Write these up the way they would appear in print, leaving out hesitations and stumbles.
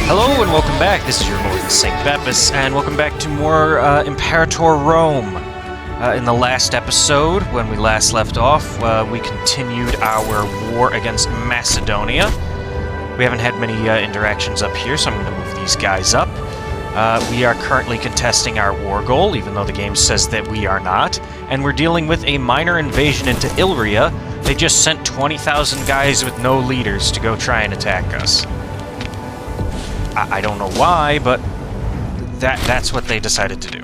Hello and welcome back. This is your Lord St. Bepis, and welcome back to more Imperator Rome. In the last episode, when we last left off, we continued our war against Macedonia. We haven't had many interactions up here, so I'm going to move these guys up. We are currently contesting our war goal, even though the game says that we are not, and we're dealing with a minor invasion into Illyria. They just sent 20,000 guys with no leaders to go try and attack us. I don't know why, but that's what they decided to do.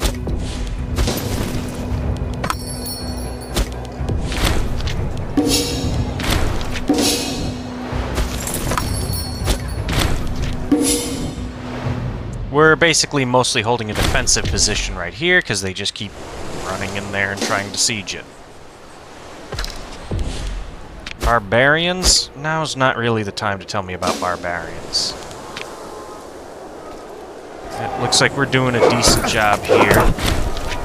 We're basically mostly holding a defensive position right here, because they just keep running in there and trying to siege it. Barbarians? Now's not really the time to tell me about barbarians. It looks like we're doing a decent job here,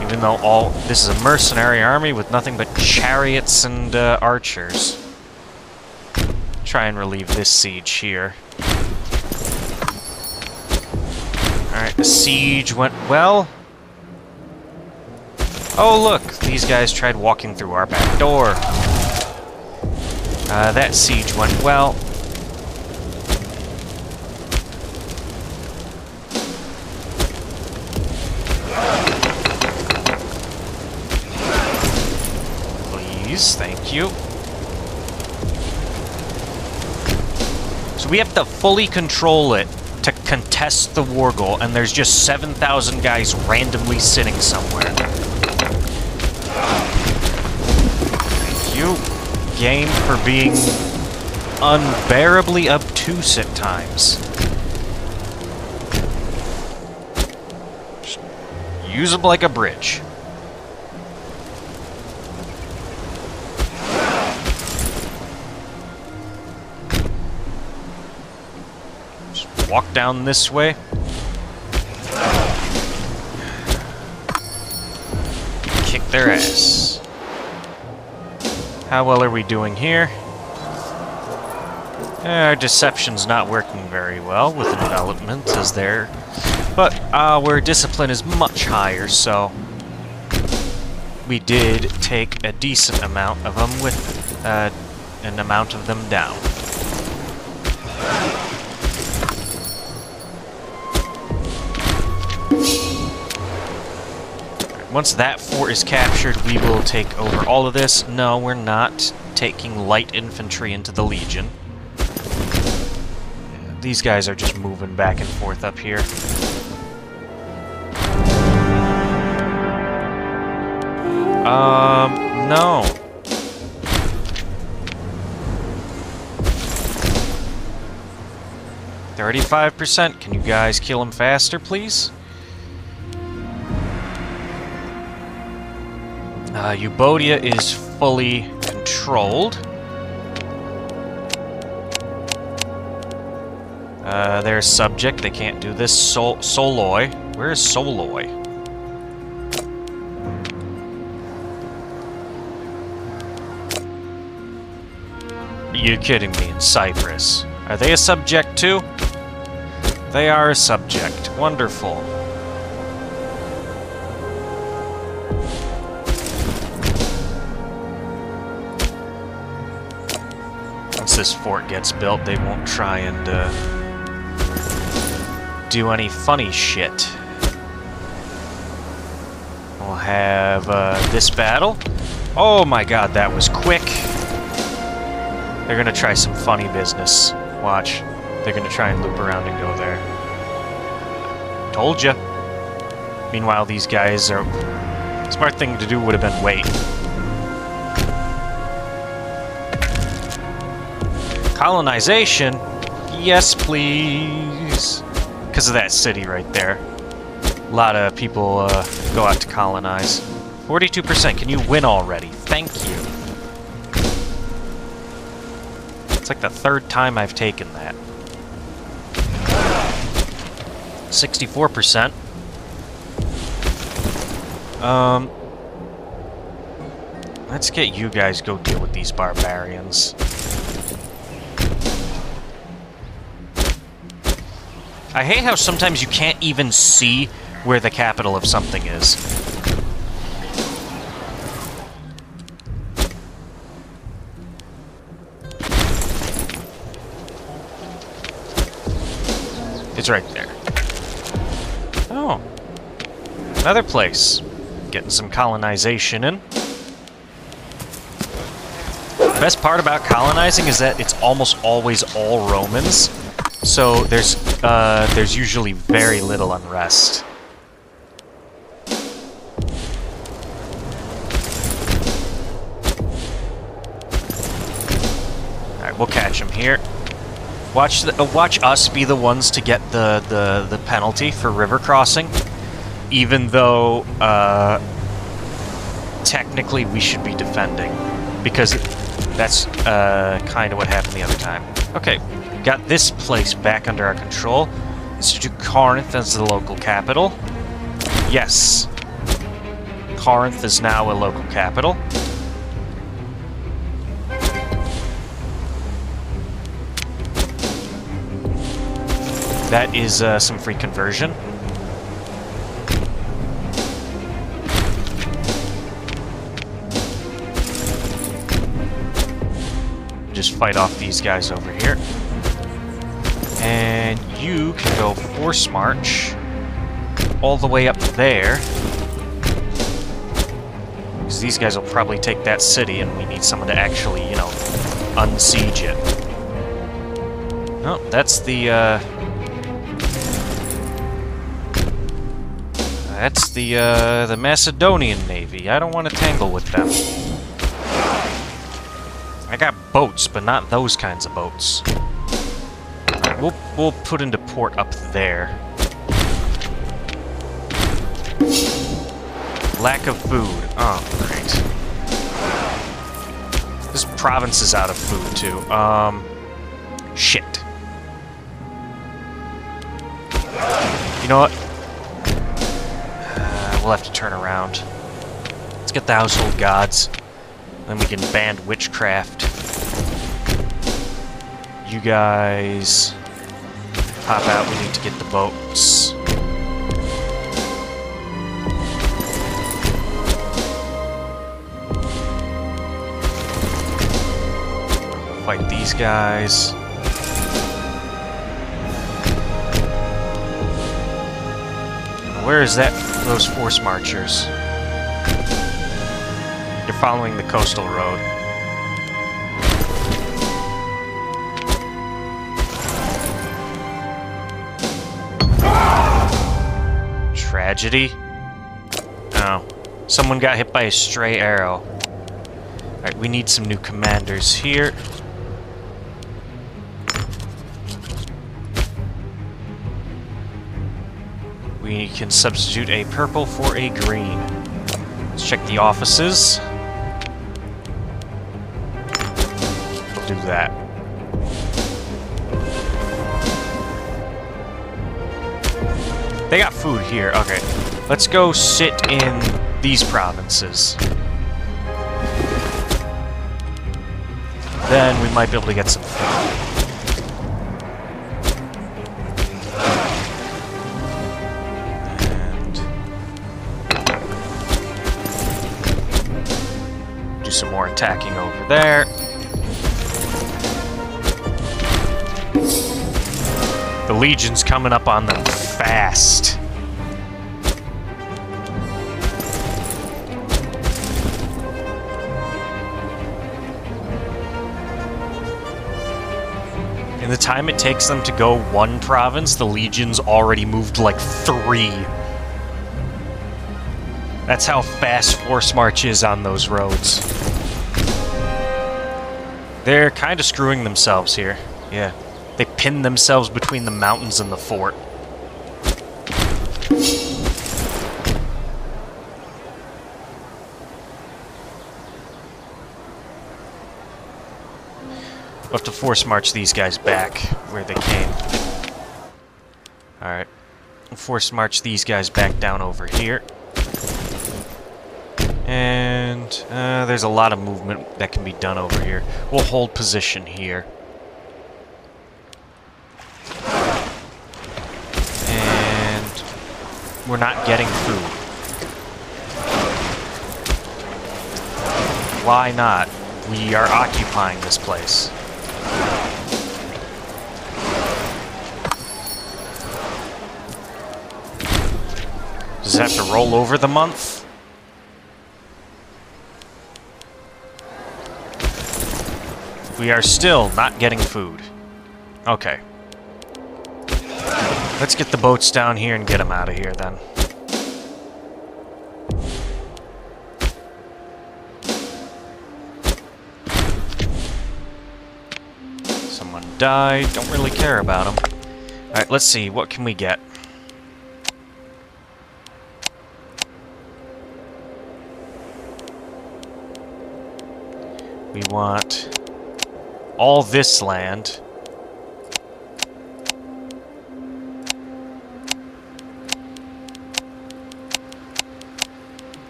even though this is a mercenary army with nothing but chariots and archers. Try and relieve this siege here. Alright, the siege went well. Oh look, these guys tried walking through our back door. That siege went well. Thank you. So we have to fully control it to contest the war goal, and there's just 7,000 guys randomly sitting somewhere. Thank you, game, for being unbearably obtuse at times. Just use them like a bridge. Walk down this way. Kick their ass. How well are we doing here? Our deception's not working very well with the development as there. But our discipline is much higher, so we did take a decent amount of them with an amount of them down. Once that fort is captured, we will take over all of this. No, we're not taking light infantry into the Legion. These guys are just moving back and forth up here. No. $35%. Can you guys kill him faster, please? Eubodia is fully controlled. They're subject, they can't do this. Soloi. Where is Soloi? Are you kidding me? In Cyprus. Are they a subject too? They are a subject. Wonderful. This fort gets built, they won't try and do any funny shit. We'll have this battle. Oh my god, that was quick. They're gonna try some funny business. Watch. They're gonna try and loop around and go there. Told ya. Meanwhile, these guys are... Smart thing to do would have been wait. Colonization? Yes, please. Because of that city right there. A lot of people go out to colonize. 42%. Can you win already? Thank you. It's like the third time I've taken that. 64%. Let's get you guys go deal with these barbarians. I hate how sometimes you can't even see where the capital of something is. It's right there. Oh. Another place. Getting some colonization in. The best part about colonizing is that it's almost always all Romans. So there's usually very little unrest. Alright, we'll catch him here. Watch us be the ones to get the penalty for river crossing, even though technically we should be defending, because that's kind of what happened the other time. Okay, got this place back under our control. Institute Corinth as the local capital. Yes, Corinth is now a local capital. That is some free conversion. Just fight off these guys over here. And you can go force march all the way up there. Because these guys will probably take that city and we need someone to actually, you know, unsiege it. Oh, that's the, the Macedonian Navy. I don't want to tangle with them. I got boats, but not those kinds of boats. Alright, we'll put into port up there. Lack of food. Oh, great. This province is out of food, too. Shit. You know what? We'll have to turn around. Let's get the household gods. Then we can ban witchcraft. You guys pop out. We need to get the boats. Fight these guys. Where is that? Those force marchers. You're following the coastal road. Tragedy? Oh. Someone got hit by a stray arrow. Alright, we need some new commanders here. We can substitute a purple for a green. Let's check the offices. We'll do that. They got food here. Okay. Let's go sit in these provinces. Then we might be able to get some food. Some more attacking over there. The Legion's coming up on them fast. In the time it takes them to go one province, the Legion's already moved like 3. That's how fast Force March is on those roads. They're kind of screwing themselves here. Yeah. They pinned themselves between the mountains and the fort. We'll have to force march these guys back where they came. Alright. Force march these guys back down over here. And there's a lot of movement that can be done over here. We'll hold position here. we're not getting food. Why not? We are occupying this place. Does it have to roll over the month? We are still not getting food. Okay. Let's get the boats down here and get them out of here then. Someone died. Don't really care about them. Alright, let's see. What can we get? We want all this land.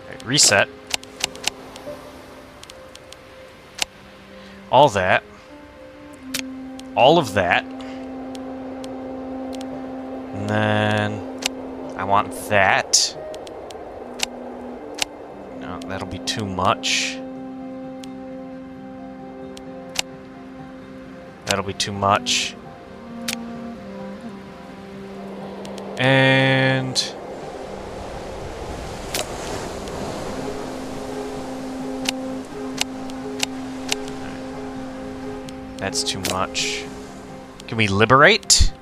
Right, reset. All that. All of that. And then I want that. No, that'll be too much. That'll be too much. And that's too much. Can we liberate?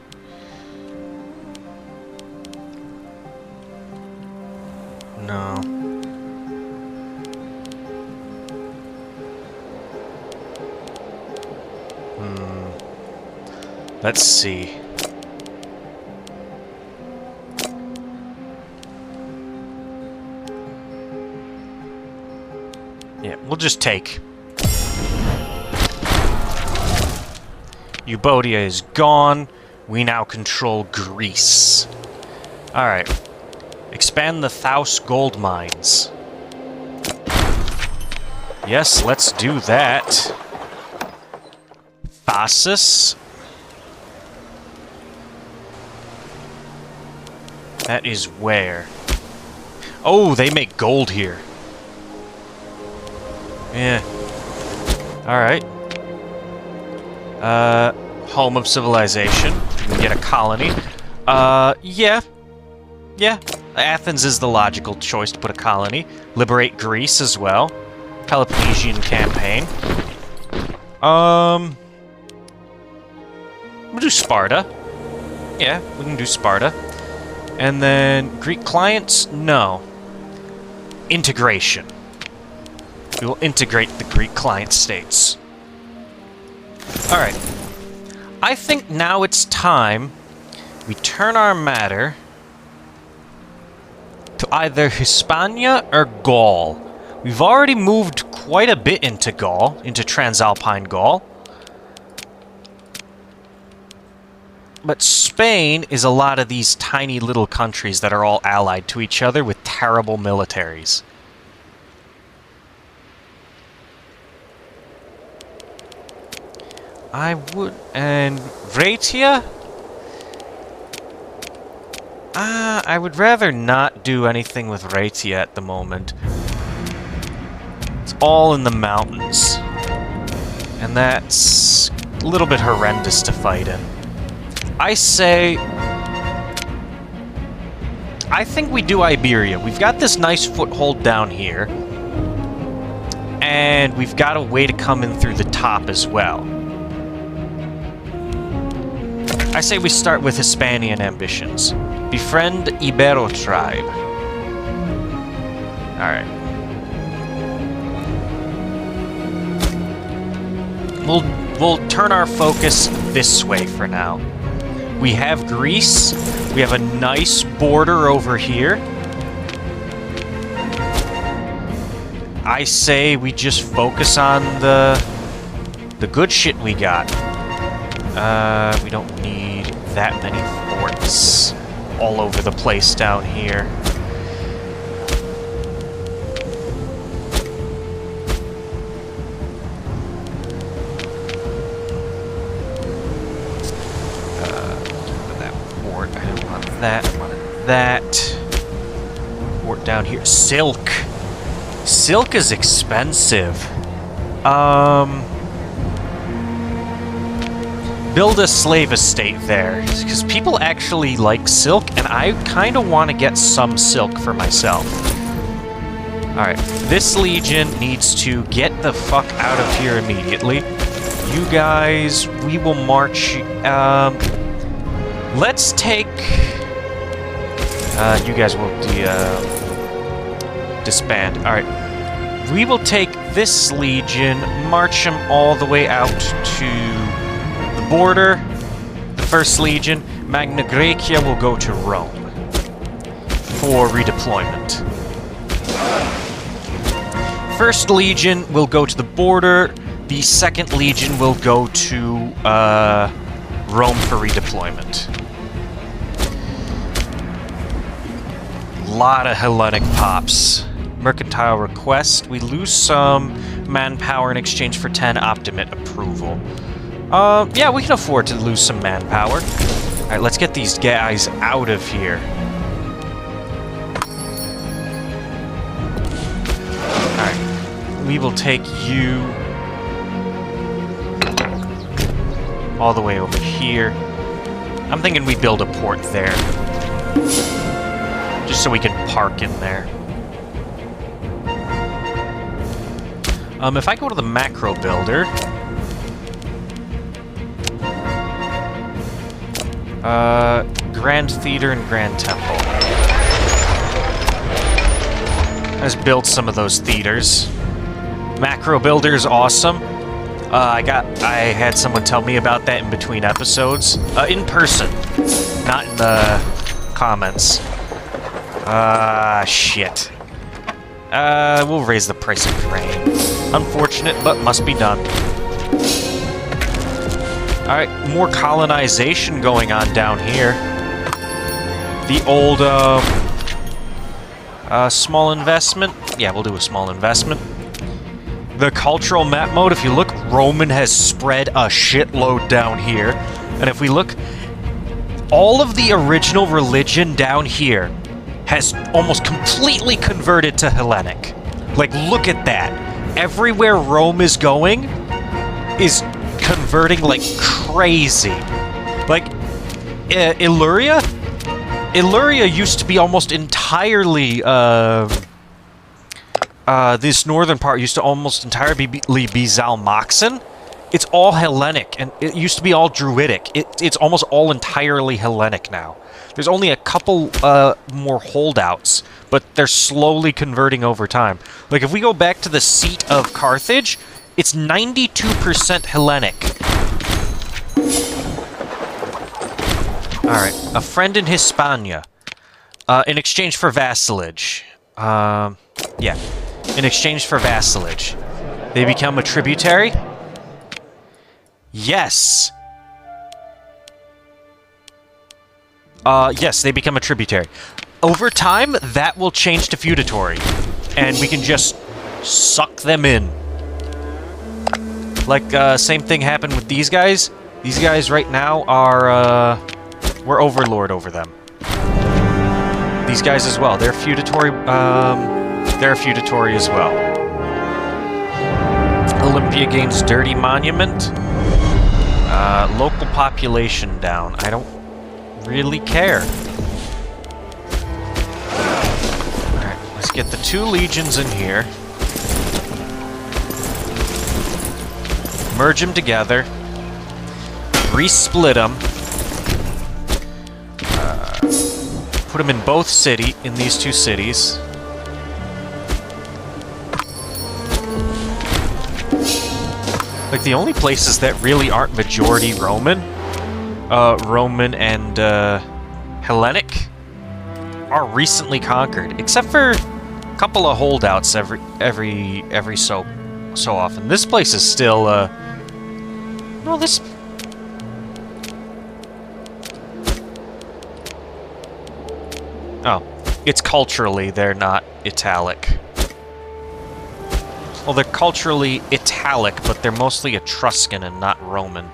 No. Let's see. Yeah, we'll just take. Eubodia is gone. We now control Greece. Alright. Expand the Thaus gold mines. Yes, let's do that. Phasis. That is where? Oh, they make gold here. Yeah. Alright. Home of civilization. We get a colony. Yeah. Yeah. Athens is the logical choice to put a colony. Liberate Greece as well. Peloponnesian campaign. We'll do Sparta. Yeah, we can do Sparta. And then Greek clients? No. Integration. We will integrate the Greek client states. Alright. I think now it's time we turn our matter to either Hispania or Gaul. We've already moved quite a bit into Gaul, into Transalpine Gaul. But Spain is a lot of these tiny little countries that are all allied to each other with terrible militaries. I would... and Raetia? I would rather not do anything with Raetia at the moment. It's all in the mountains. And that's a little bit horrendous to fight in. I say... I think we do Iberia. We've got this nice foothold down here. And we've got a way to come in through the top as well. I say we start with Hispanian ambitions. Befriend Ibero tribe. Alright. We'll turn our focus this way for now. We have Greece. We have a nice border over here. I say we just focus on the good shit we got. We don't need that many forts all over the place down here. That fort, I don't want that, I wanted that. down here. Silk. Silk is expensive. Build a slave estate there, because people actually like silk, and I kind of want to get some silk for myself. Alright, this legion needs to get the fuck out of here immediately. You guys, we will march... let's take... you guys will disband. Alright. We will take this legion, march them all the way out to the border. The first legion, Magna Graecia, will go to Rome for redeployment. First legion will go to the border. The second legion will go to Rome for redeployment. Lot of Hellenic pops. Mercantile request. We lose some manpower in exchange for 10 Optimate approval. Yeah, we can afford to lose some manpower. Alright, let's get these guys out of here. Alright, we will take you all the way over here. I'm thinking we build a port there. Just so we can park in there. If I go to the macro builder... Grand Theater and Grand Temple. Let's build some of those theaters. Macro builder is awesome. I had someone tell me about that in between episodes. In person. Not in the comments. Shit. We'll raise the price of grain. Unfortunate, but must be done. Alright, more colonization going on down here. The old, small investment? Yeah, we'll do a small investment. The cultural map mode, if you look, Roman has spread a shitload down here. And if we look, all of the original religion down here has almost completely converted to Hellenic. Like, look at that. Everywhere Rome is going is converting like crazy. Like, Illyria? Illyria used to be almost entirely, this northern part used to almost entirely be Zalmoxan. It's all Hellenic, and it used to be all Druidic. It's almost all entirely Hellenic now. There's only a couple more holdouts, but they're slowly converting over time. Like, if we go back to the seat of Carthage, it's 92% Hellenic. Alright, a friend in Hispania. In exchange for vassalage. Yeah. In exchange for vassalage. They become a tributary? Yes! Yes, they become a tributary. Over time, that will change to feudatory. And we can just suck them in. Like, same thing happened with these guys. These guys right now are, we're overlord over them. These guys as well. They're feudatory, they're a feudatory as well. Olympia gains dirty monument. Local population down. I don't really care. Alright, let's get the two legions in here. Merge them together. Resplit them. Put them in both in these two cities. Like, the only places that really aren't majority Roman, Roman and Hellenic, are recently conquered, except for a couple of holdouts every so often. This place is still well, this. Oh, it's culturally they're not Italic. Well, they're culturally Italic, but they're mostly Etruscan and not Roman.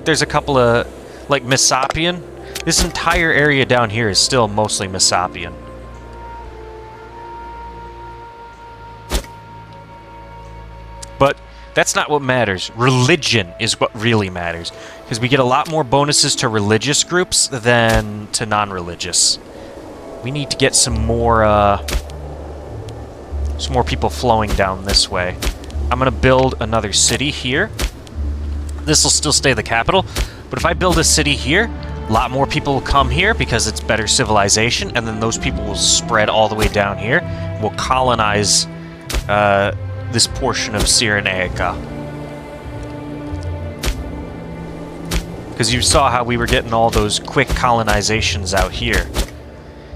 There's a couple of... like Sapin. This entire area down here is still mostly Sapin. But that's not what matters. Religion is what really matters. Because we get a lot more bonuses to religious groups than to non-religious. We need to get some more people flowing down this way. I'm going to build another city here. This will still stay the capital. But if I build a city here, a lot more people will come here because it's better civilization. And then those people will spread all the way down here. We'll colonize this portion of Cyrenaica. Because you saw how we were getting all those quick colonizations out here.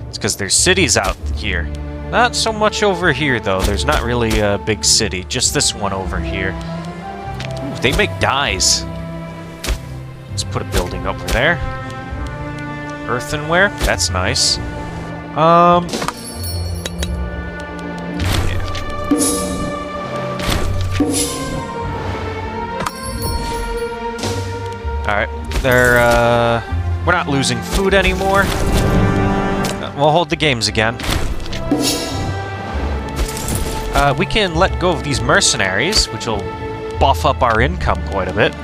It's because there's cities out here. Not so much over here, though. There's not really a big city. Just this one over here. Ooh, they make dyes. Let's put a building over there. Earthenware. That's nice. Alright, we're not losing food anymore. We'll hold the games again. We can let go of these mercenaries, which will buff up our income quite a bit.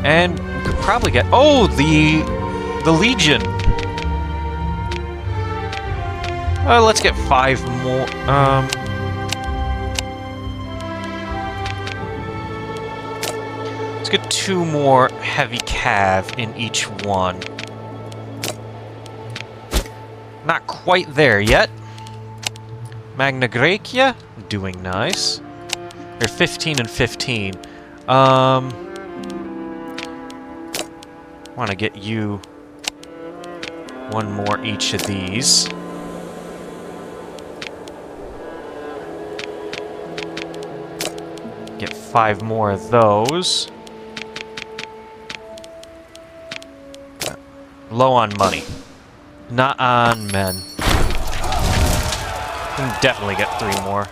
And we could probably get... Oh, the Legion! Let's get 5 more. Let's get 2 more heavy cav in each one. Not quite there yet. Magna Graecia, doing nice. They're 15 and 15. Want to get you 1 more each of these. Get 5 more of those. Low on money. Not on men. We can definitely get 3 more.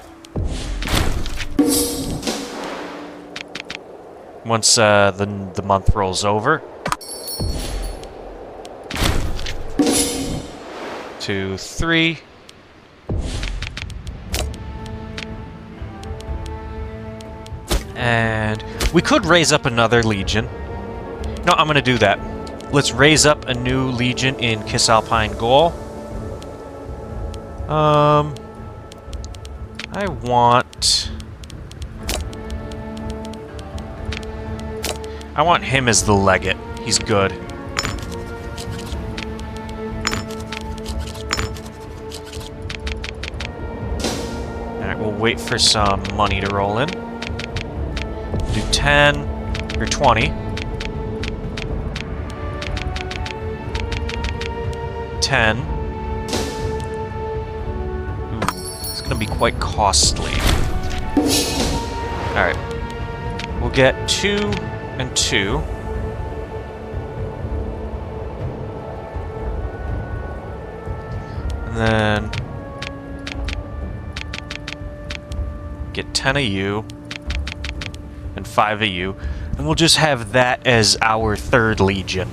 Once the month rolls over. 2, 3. And we could raise up another legion. No, I'm gonna do that. Let's raise up a new legion in Cisalpine Gaul. I want him as the legate. He's good. Alright, we'll wait for some money to roll in. Do 10 or 20. 10. Ooh, it's gonna be quite costly. Alright. We'll get 2 and 2. And then get 10 of you and 5 of you. And we'll just have that as our 3rd legion.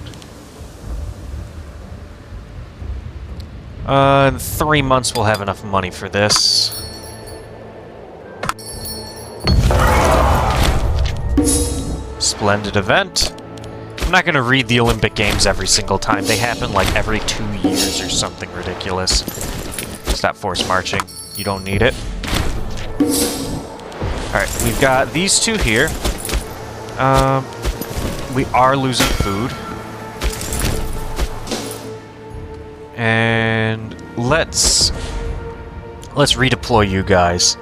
In 3 months we'll have enough money for this. Splendid event. I'm not gonna read the Olympic Games every single time. They happen like every 2 years or something ridiculous. Stop force marching. You don't need it. Alright, we've got these 2 here. We are losing food. And let's redeploy you guys.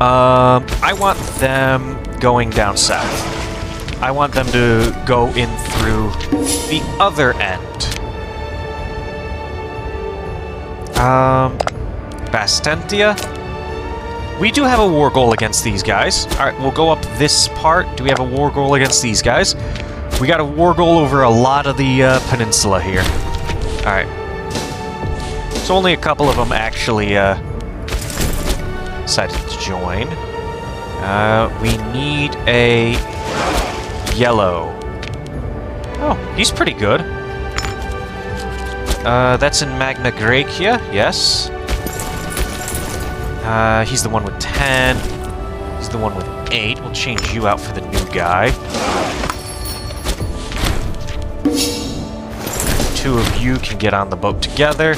I want them going down south. I want them to go in through the other end. Bastentia. We do have a war goal against these guys. Alright, we'll go up this part. Do we have a war goal against these guys? We got a war goal over a lot of the peninsula here. Alright. So only a couple of them actually decided to join. We need a yellow. Oh, he's pretty good. That's in Magna Graecia, yes. He's the one with 10. He's the one with 8. We'll change you out for the new guy. 2 of you can get on the boat together.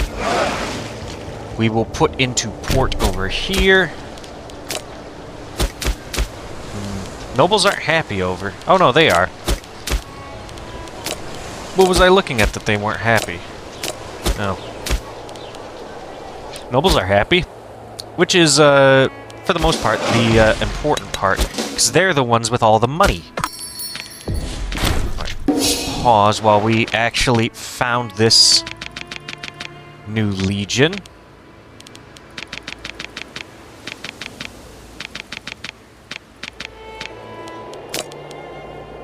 We will put into port over here. Nobles aren't happy over. Oh no, they are. What was I looking at that they weren't happy? No. Nobles are happy. Which is, for the most part, the important part. Because they're the ones with all the money. Right. Pause while we actually found this new legion.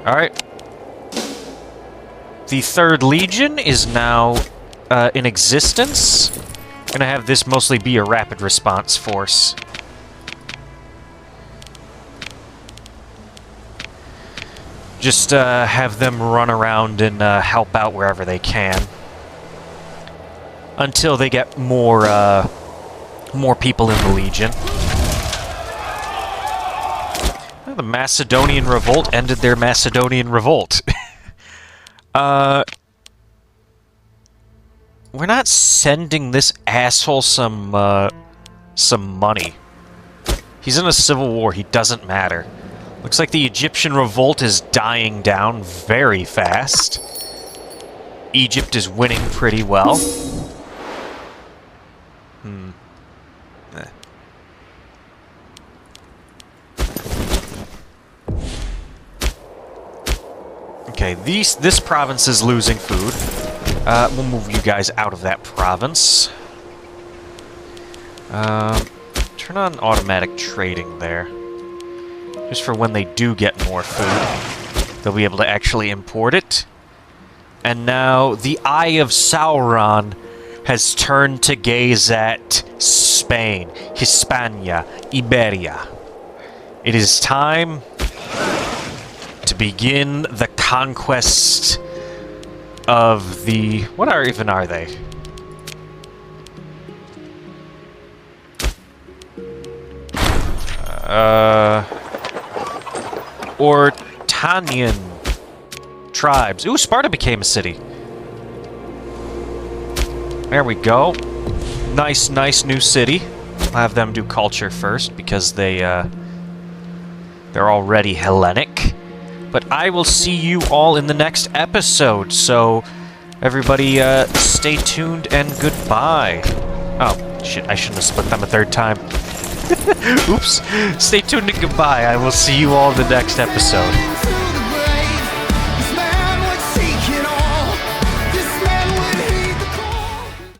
Alright. The 3rd Legion is now in existence. I'm gonna have this mostly be a rapid response force. Just have them run around and help out wherever they can. Until they get more people in the Legion. The Macedonian Revolt ended their Macedonian Revolt. We're not sending this asshole some money. He's in a civil war. He doesn't matter. Looks like the Egyptian revolt is dying down very fast. Egypt is winning pretty well. Okay, this province is losing food. We'll move you guys out of that province. Turn on automatic trading there. Just for when they do get more food, they'll be able to actually import it. And now the Eye of Sauron has turned to gaze at Spain, Hispania, Iberia. It is time to begin the conquest of the... What even are they? Ortanian tribes. Ooh, Sparta became a city. There we go. Nice new city. I'll have them do culture first because they're already Hellenic. But I will see you all in the next episode, so everybody stay tuned and goodbye. Oh, shit, I shouldn't have split them a 3rd time. Oops. Stay tuned and goodbye. I will see you all in the next episode.